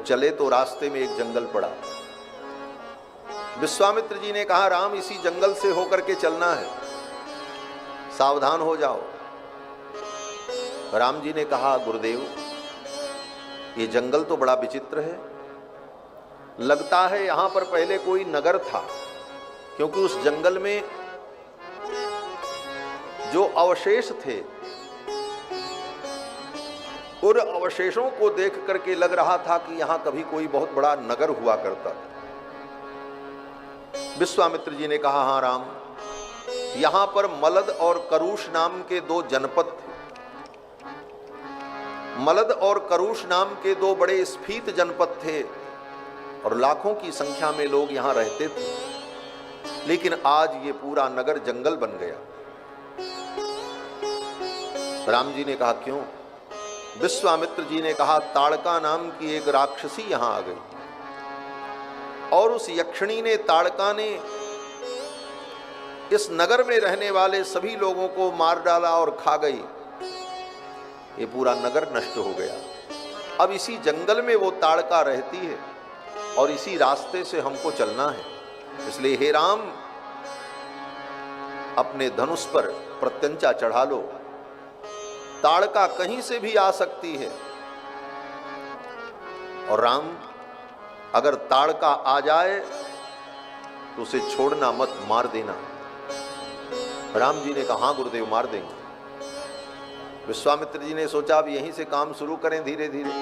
चले तो रास्ते में एक जंगल पड़ा। विश्वामित्र जी ने कहा, राम इसी जंगल से होकर के चलना है, सावधान हो जाओ। राम जी ने कहा, गुरुदेव ये जंगल तो बड़ा विचित्र है, लगता है यहां पर पहले कोई नगर था, क्योंकि उस जंगल में जो अवशेष थे उन अवशेषों को देख करके लग रहा था कि यहां कभी कोई बहुत बड़ा नगर हुआ करता था। विश्वामित्र जी ने कहा, हां राम, यहां पर मलद और करुष नाम के दो जनपद थे। मलद और करुष नाम के दो बड़े स्फीत जनपद थे और लाखों की संख्या में लोग यहां रहते थे, लेकिन आज ये पूरा नगर जंगल बन गया। राम जी ने कहा, क्यों? विश्वामित्र जी ने कहा, ताड़का नाम की एक राक्षसी यहां आ गई और उस यक्षिणी ने, ताड़का ने इस नगर में रहने वाले सभी लोगों को मार डाला और खा गई। ये पूरा नगर नष्ट हो गया। अब इसी जंगल में वो ताड़का रहती है और इसी रास्ते से हमको चलना है। इसलिए हे राम, अपने धनुष पर प्रत्यंचा चढ़ा लो, ताड़का कहीं से भी आ सकती है। और राम, अगर ताड़का आ जाए तो उसे छोड़ना मत, मार देना। राम जी ने कहा, हाँ गुरुदेव, मार देंगे। विश्वामित्र जी ने सोचा अब यहीं से काम शुरू करें धीरे धीरे,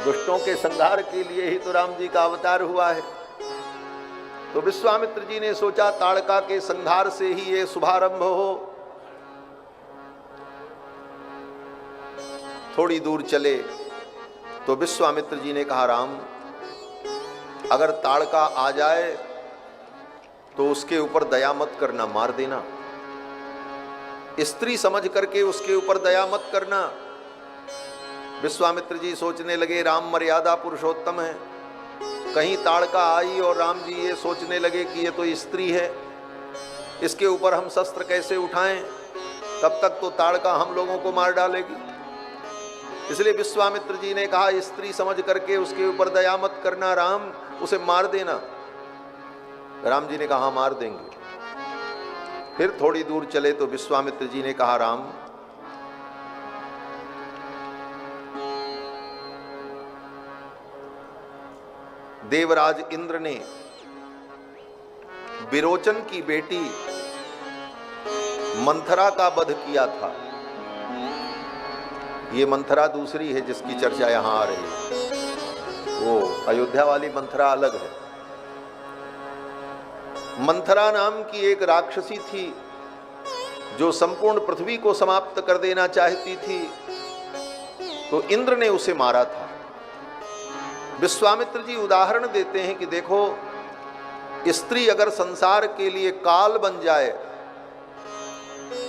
दुष्टों के संहार के लिए ही तो राम जी का अवतार हुआ है। तो विश्वामित्र जी ने सोचा ताड़का के संहार से ही ये शुभारंभ हो। थोड़ी दूर चले तो विश्वामित्र जी ने कहा, राम, अगर ताड़का आ जाए तो उसके ऊपर दया मत करना, मार देना। स्त्री समझ करके उसके ऊपर दया मत करना। विश्वामित्र जी सोचने लगे, राम मर्यादा पुरुषोत्तम है, कहीं ताड़का आई और राम जी ये सोचने लगे कि ये तो स्त्री है, इसके ऊपर हम शस्त्र कैसे उठाएं, तब तक तो ताड़का हम लोगों को मार डालेगी। इसलिए विश्वामित्र जी ने कहा, स्त्री समझ करके उसके ऊपर दया मत करना राम, उसे मार देना। राम जी ने कहा, मार देंगे। फिर थोड़ी दूर चले तो विश्वामित्र जी ने कहा, राम, देवराज इंद्र ने विरोचन की बेटी मंथरा का वध किया था। ये मंथरा दूसरी है जिसकी चर्चा यहां आ रही है, वो अयोध्या वाली मंथरा अलग है। मंथरा नाम की एक राक्षसी थी जो संपूर्ण पृथ्वी को समाप्त कर देना चाहती थी, तो इंद्र ने उसे मारा था। विश्वामित्र जी उदाहरण देते हैं कि देखो, स्त्री अगर संसार के लिए काल बन जाए,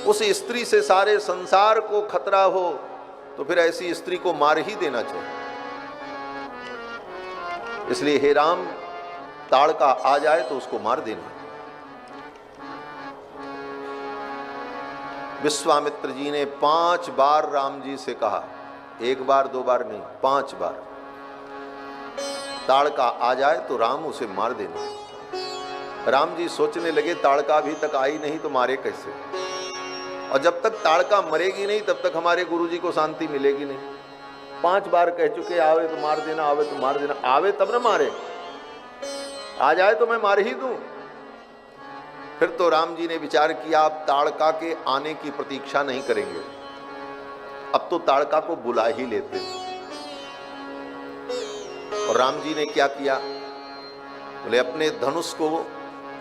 उस स्त्री से सारे संसार को खतरा हो, तो फिर ऐसी स्त्री को मार ही देना चाहिए। इसलिए हे राम, ताड़का आ जाए तो उसको मार देना। विश्वामित्र जी ने 5 बार राम जी से कहा, 1 बार 2 बार नहीं, 5 बार, ताड़का आ जाए तो राम उसे मार देना। राम जी सोचने लगे, ताड़का अभी तक आई नहीं तो मारे कैसे, और जब तक ताड़का मरेगी नहीं तब तक हमारे गुरुजी को शांति मिलेगी नहीं। 5 बार कह चुके, आवे तो मार देना, आवे तो मार देना। आवे तब ना मारे, आ जाए तो मैं मार ही दूं। फिर तो राम जी ने विचार किया, अब ताड़का के आने की प्रतीक्षा नहीं करेंगे, अब तो ताड़का को बुला ही लेते। और राम जी ने क्या किया, बोले अपने धनुष को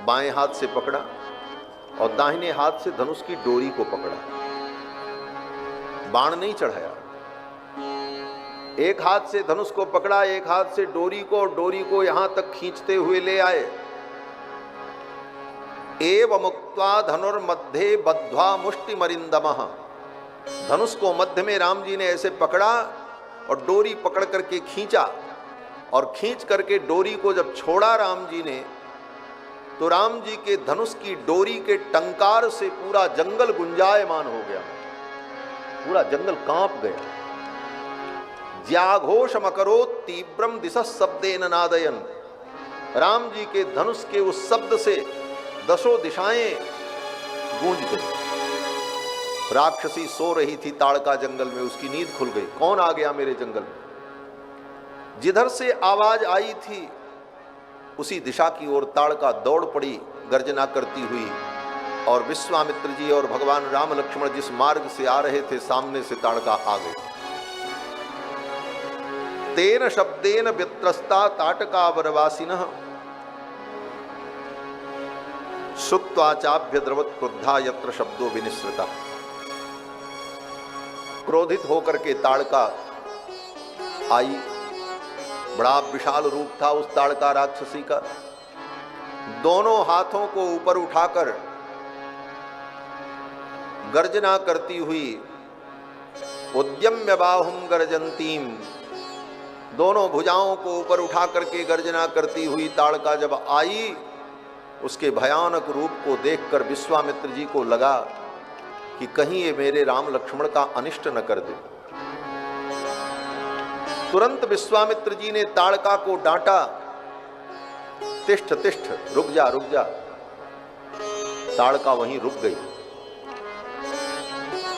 बाएं हाथ से पकड़ा और दाहिने हाथ से धनुष की डोरी को पकड़ा, बाण नहीं चढ़ाया। एक हाथ से धनुष को पकड़ा, एक हाथ से डोरी को, और डोरी को यहां तक खींचते हुए ले आए। एव मुक्त्वा धनुर्मध्ये बद्ध्वा मुष्टिमरिंदमः, धनुष को मध्य में राम जी ने ऐसे पकड़ा और डोरी पकड़ करके खींचा, और खींच करके डोरी को जब छोड़ा राम जी ने, तो राम जी के धनुष की डोरी के टंकार से पूरा जंगल गुंजायमान हो गया, पूरा जंगल कांप गया। ज्याघोषमकरो तीव्रम दिशः शब्देन नादयन। राम जी के धनुष के उस शब्द से दसों दिशाएं गूंज गई। राक्षसी सो रही थी ताड़का जंगल में, उसकी नींद खुल गई। कौन आ गया मेरे जंगल में? जिधर से आवाज आई थी उसी दिशा की ओर ताड़का दौड़ पड़ी गर्जना करती हुई, और विश्वामित्र जी और भगवान राम लक्ष्मण जिस मार्ग से आ रहे थे सामने से ताड़का आ गई। तेन शब्देन व्यत्रस्ता ताटका वनवासिनः श्रुत्वा चाभ्यद्रवत् क्रुद्धा यत्र शब्दो विनिसृता। क्रोधित होकर के ताड़का आई। बड़ा विशाल रूप था उस ताड़का राक्षसी का। दोनों हाथों को ऊपर उठाकर गर्जना करती हुई, उद्यम्य बाहुम गर्जंतीम, दोनों भुजाओं को ऊपर उठा करके गर्जना करती हुई ताड़का जब आई, उसके भयानक रूप को देखकर विश्वामित्र जी को लगा कि कहीं ये मेरे राम लक्ष्मण का अनिष्ट न कर दे। तुरंत विश्वामित्र जी ने ताड़का को डांटा, तिष्ठ तिष्ठ, रुक जा रुक जा। ताड़का वहीं रुक गई।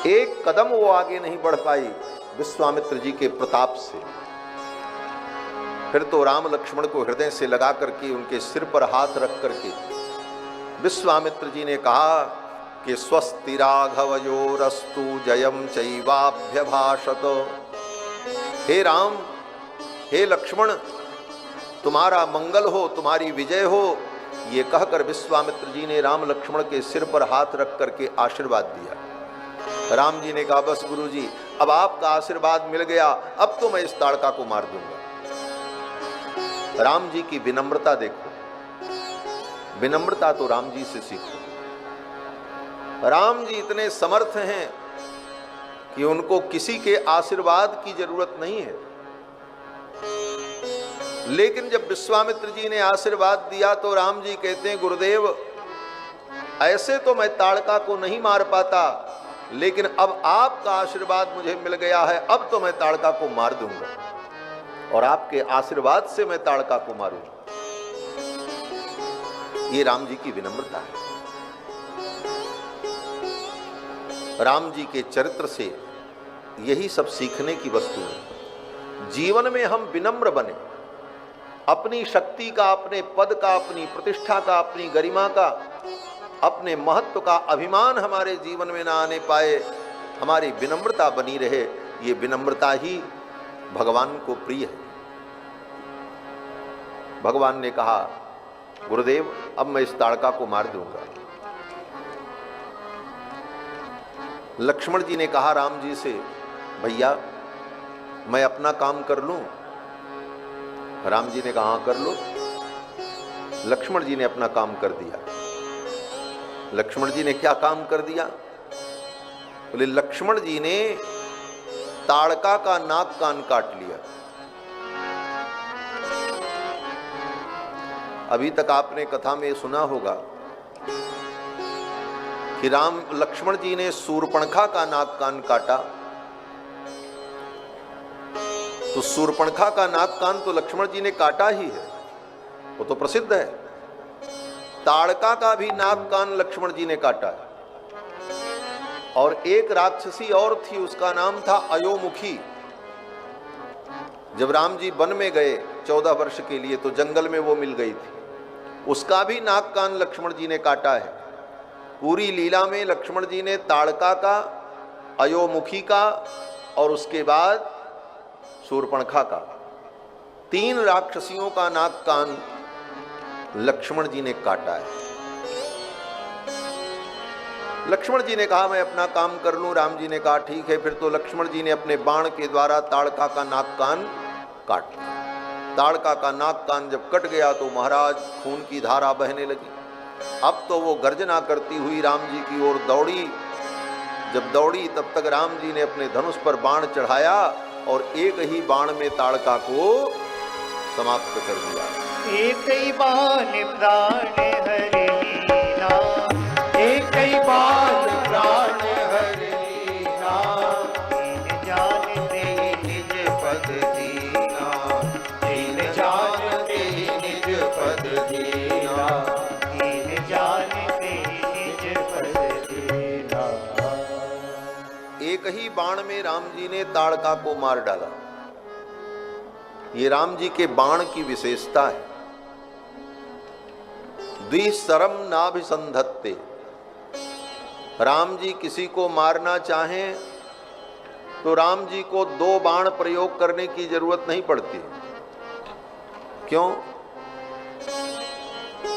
एक कदम वो आगे नहीं बढ़ पाई विश्वामित्र जी के प्रताप से। फिर तो राम लक्ष्मण को हृदय से लगा करके उनके सिर पर हाथ रख करके विश्वामित्र जी ने कहा कि स्वस्ति राघवयोरस्तु जयम चैवाभ्यभाषत। हे राम, हे लक्ष्मण, तुम्हारा मंगल हो, तुम्हारी विजय हो। ये कहकर विश्वामित्र जी ने राम लक्ष्मण के सिर पर हाथ रख करके आशीर्वाद दिया। राम जी ने कहा बस गुरुजी, अब आपका आशीर्वाद मिल गया, अब तो मैं इस ताड़का को मार दूंगा। राम जी की विनम्रता देखो, विनम्रता तो राम जी से सीखो। राम जी इतने समर्थ हैं कि उनको किसी के आशीर्वाद की जरूरत नहीं है। लेकिन जब विश्वामित्र जी ने आशीर्वाद दिया तो राम जी कहते हैं गुरुदेव, ऐसे तो मैं ताड़का को नहीं मार पाता, लेकिन अब आपका आशीर्वाद मुझे मिल गया है, अब तो मैं ताड़का को मार दूंगा, और आपके आशीर्वाद से मैं ताड़का को मारूंगा। ये राम जी की विनम्रता है। राम जी के चरित्र से यही सब सीखने की वस्तु है। जीवन में हम विनम्र बने, अपनी शक्ति का, अपने पद का, अपनी प्रतिष्ठा का, अपनी गरिमा का, अपने महत्व का अभिमान हमारे जीवन में ना आने पाए, हमारी विनम्रता बनी रहे। ये विनम्रता ही भगवान को प्रिय है। भगवान ने कहा गुरुदेव, अब मैं इस ताड़का को मार दूंगा। लक्ष्मण जी ने कहा राम जी से, भैया मैं अपना काम कर लूं? राम जी ने कहा हाँ कर लो। लक्ष्मण जी ने अपना काम कर दिया। लक्ष्मण जी ने क्या काम कर दिया? बोले लक्ष्मण जी ने ताड़का का नाक कान काट लिया। अभी तक आपने कथा में सुना होगा कि राम लक्ष्मण जी ने शूर्पणखा का नाक कान काटा। तो शूर्पणखा का नाक कान तो लक्ष्मण जी ने काटा ही है, वो तो प्रसिद्ध है। ताड़का का भी नाक कान लक्ष्मण जी ने काटा है। और एक राक्षसी और थी, उसका नाम था अयोमुखी। जब राम जी वन में गए 14 वर्ष के लिए तो जंगल में वो मिल गई थी, उसका भी नाक कान लक्ष्मण जी ने काटा है। पूरी लीला में लक्ष्मण जी ने ताड़का का, अयोमुखी का और उसके बाद शूर्पणखा का, 3 राक्षसियों का नाक कान लक्ष्मण जी ने काटा है। लक्ष्मण जी ने कहा मैं अपना काम कर लूं। राम जी ने कहा ठीक है। फिर तो लक्ष्मण जी ने अपने बाण के द्वारा ताड़का का नाक कान काट लिया। ताड़का का नाक कान जब कट गया तो महाराज खून की धारा बहने लगी। अब तो वो गर्जना करती हुई राम जी की ओर दौड़ी। जब दौड़ी तब तक राम जी ने अपने धनुष पर बाण चढ़ाया और एक ही बाण में ताड़का को समाप्त कर दिया। एक ही बाण प्राण हरि लीला, एक ही बाण प्राण हरि लीला, जान दे निज पद एक ही बाण में राम जी ने ताड़का को मार डाला। ये राम जी के बाण की विशेषता है। द्विशरम नाभिसंधत्ते, राम जी किसी को मारना चाहें तो राम जी को 2 बाण प्रयोग करने की जरूरत नहीं पड़ती। क्यों?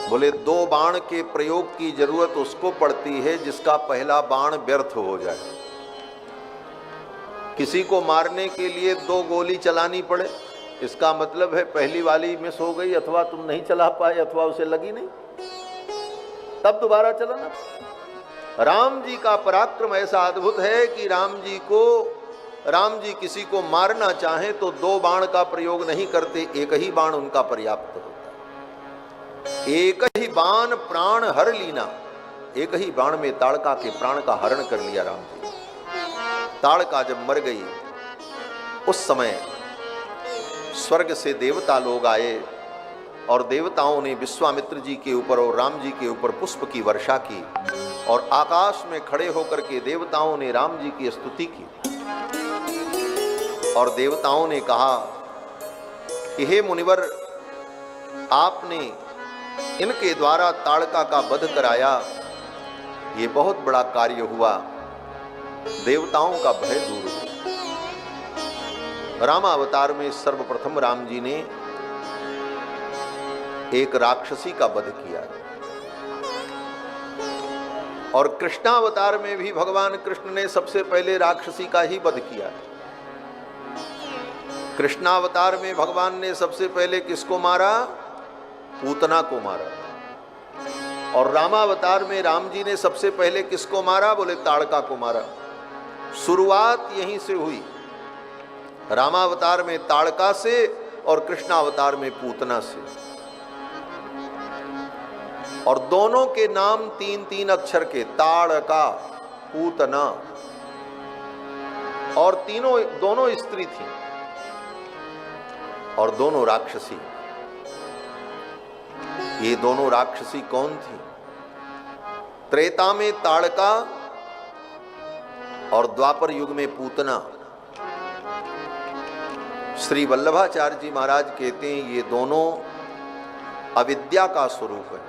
बोले 2 बाण के प्रयोग की जरूरत उसको पड़ती है जिसका पहला बाण व्यर्थ हो जाए। किसी को मारने के लिए 2 गोली चलानी पड़े, इसका मतलब है पहली वाली मिस हो गई, अथवा तुम नहीं चला पाए, अथवा उसे लगी नहीं, तब दोबारा चलाना। राम जी का पराक्रम ऐसा अद्भुत है कि राम जी किसी को मारना चाहें तो 2 बाण का प्रयोग नहीं करते, एक ही बाण उनका पर्याप्त होता है। एक ही बाण प्राण हर लीना, एक ही बाण में ताड़का के प्राण का हरण कर लिया राम जी। ताड़का जब मर गई उस समय स्वर्ग से देवता लोग आए और देवताओं ने विश्वामित्र जी के ऊपर और राम जी के ऊपर पुष्प की वर्षा की और आकाश में खड़े होकर के देवताओं ने राम जी की स्तुति की और देवताओं ने कहा कि हे मुनिवर, आपने इनके द्वारा ताड़का का वध कराया, ये बहुत बड़ा कार्य हुआ, देवताओं का भय दूर हुआ। रामावतार में सर्वप्रथम राम जी ने एक राक्षसी का वध किया और कृष्णावतार में भी भगवान कृष्ण ने सबसे पहले राक्षसी का ही वध किया। कृष्णावतार में भगवान ने सबसे पहले किसको मारा? पूतना को मारा। और रामावतार में राम जी ने सबसे पहले किसको मारा? बोले ताड़का को मारा। शुरुआत यहीं से हुई, रामावतार में ताड़का से और कृष्णावतार में पूतना से। और दोनों के नाम 3-3 अक्षर के, ताड़का, पूतना, और दोनों स्त्री थी और दोनों राक्षसी। ये दोनों राक्षसी कौन थी? त्रेता में ताड़का और द्वापर युग में पूतना। श्री वल्लभाचार्य जी महाराज कहते हैं ये दोनों अविद्या का स्वरूप है।